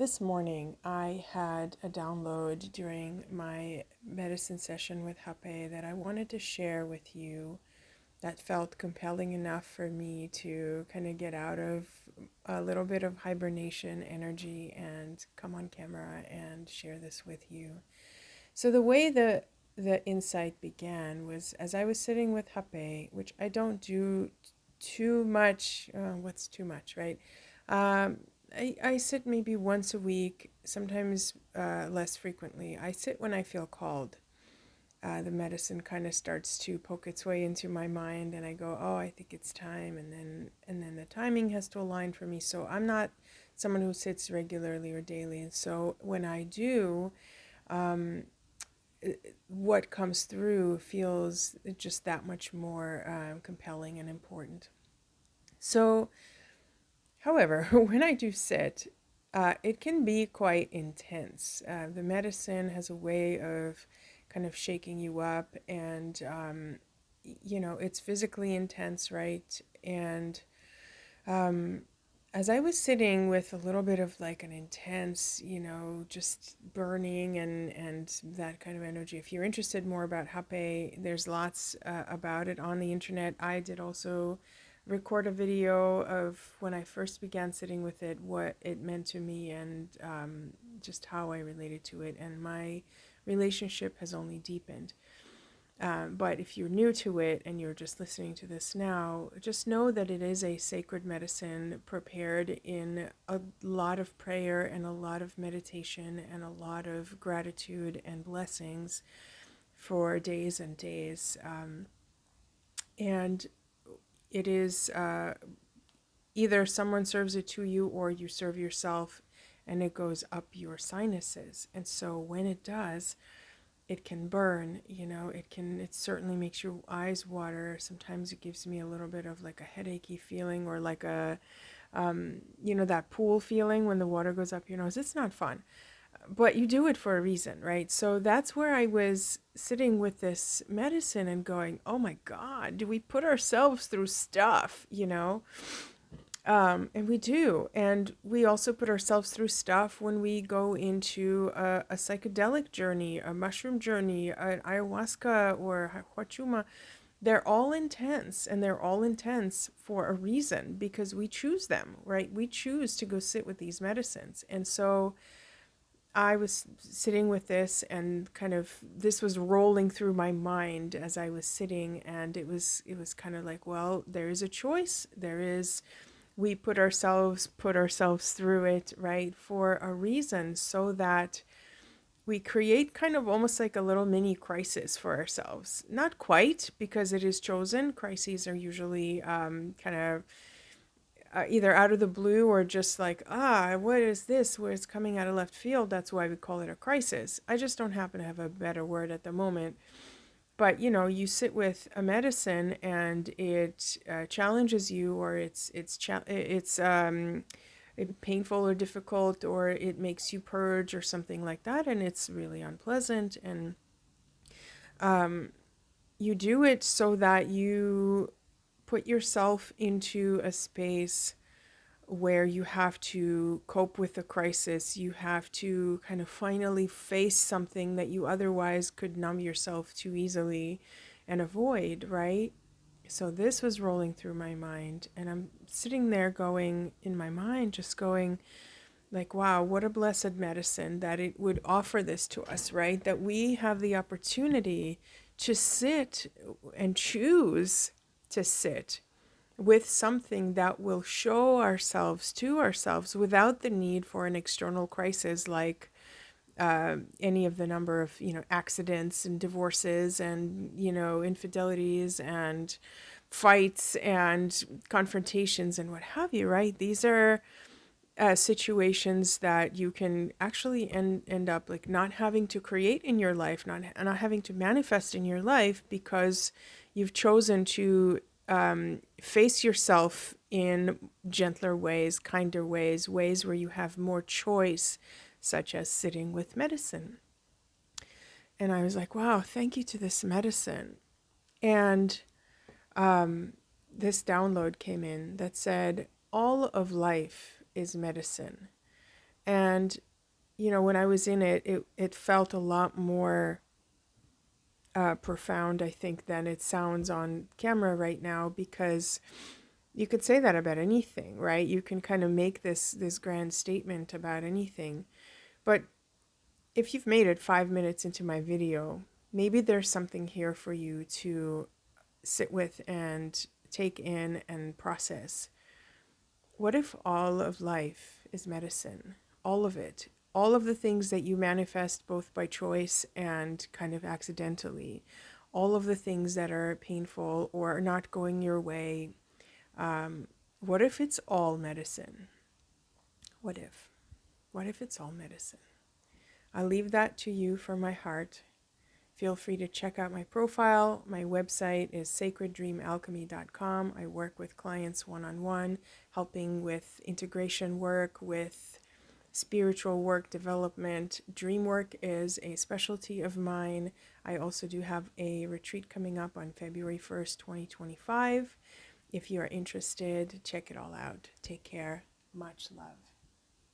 This morning, I had a download during my medicine session with Hape that I wanted to share with you that felt compelling enough for me to kind of get out of a little bit of hibernation energy and come on camera and share this with you. So the way the insight began was as I was sitting with Hape, which I don't do too much. What's too much, right? Um, I sit maybe once a week, sometimes less frequently. I sit when I feel called. The medicine kind of starts to poke its way into my mind, and I go, "Oh, I think it's time," and then the timing has to align for me. So I'm not someone who sits regularly or daily, and so when I do, um, what comes through feels just that much more compelling and important. So, however, when I do sit, it can be quite intense. The medicine has a way of kind of shaking you up, and it's physically intense, right? And um, as I was sitting with a little bit of like an intense, just burning and that kind of energy. If you're interested more about Hape, there's lots about it on the internet. I did also record a video of when I first began sitting with it, what it meant to me, and just how I related to it. And my relationship has only deepened. But if you're new to it and you're just listening to this now, just know that it is a sacred medicine prepared in a lot of prayer and a lot of meditation and a lot of gratitude and blessings for days and days. And it is either someone serves it to you or you serve yourself, and it goes up your sinuses. And so when it does, it can burn, it certainly makes your eyes water. Sometimes it gives me a little bit of like a headachy feeling, or like that pool feeling when the water goes up your nose. It's not fun, but you do it for a reason, right? So that's where I was sitting with this medicine and going, oh my God, do we put ourselves through stuff, and we do. And we also put ourselves through stuff when we go into a psychedelic journey, a mushroom journey, an ayahuasca or huachuma. They're all intense, and they're all intense for a reason because we choose them, right? We choose to go sit with these medicines. And so I was sitting with this, and kind of this was rolling through my mind as I was sitting, and it was kind of like, well, there is a choice. We put ourselves through it, right, for a reason, so that we create kind of almost like a little mini crisis for ourselves. Not quite, because it is chosen. Crises are usually kind of either out of the blue or just like, what is this, where it's coming out of left field. That's why we call it a crisis. I just don't happen to have a better word at the moment. But you sit with a medicine and it challenges you, or it's painful or difficult, or it makes you purge or something like that, and it's really unpleasant. And you do it so that you put yourself into a space where you have to cope with the crisis. You have to kind of finally face something that you otherwise could numb yourself too easily and avoid, right? So this was rolling through my mind, and I'm sitting there going, in my mind, just going like, wow, what a blessed medicine that it would offer this to us, right? That we have the opportunity to sit and choose to sit with something that will show ourselves to ourselves without the need for an external crisis, like any of the number of accidents and divorces and infidelities and fights and confrontations and what have you, right? These are situations that you can actually end up like not having to create in your life, not having to manifest in your life, because you've chosen to face yourself in gentler ways, kinder ways, ways where you have more choice, such as sitting with medicine. And I was like, wow, thank you to this medicine. And this download came in that said, all of life is medicine. And, when I was in it felt a lot more profound, I think, than it sounds on camera right now, because you could say that about anything, right? You can kind of make this grand statement about anything. But if you've made it 5 minutes into my video, maybe there's something here for you to sit with and take in and process. What if all of life is medicine? All of it. All of the things that you manifest both by choice and kind of accidentally. All of the things that are painful or not going your way. What if it's all medicine? What if? What if it's all medicine? I leave that to you from my heart. Feel free to check out my profile. My website is sacreddreamalchemy.com. I work with clients one-on-one, helping with integration work, with spiritual work development. Dream work is a specialty of mine. I also do have a retreat coming up on February 1st, 2025. If you are interested, check it all out. Take care. Much love.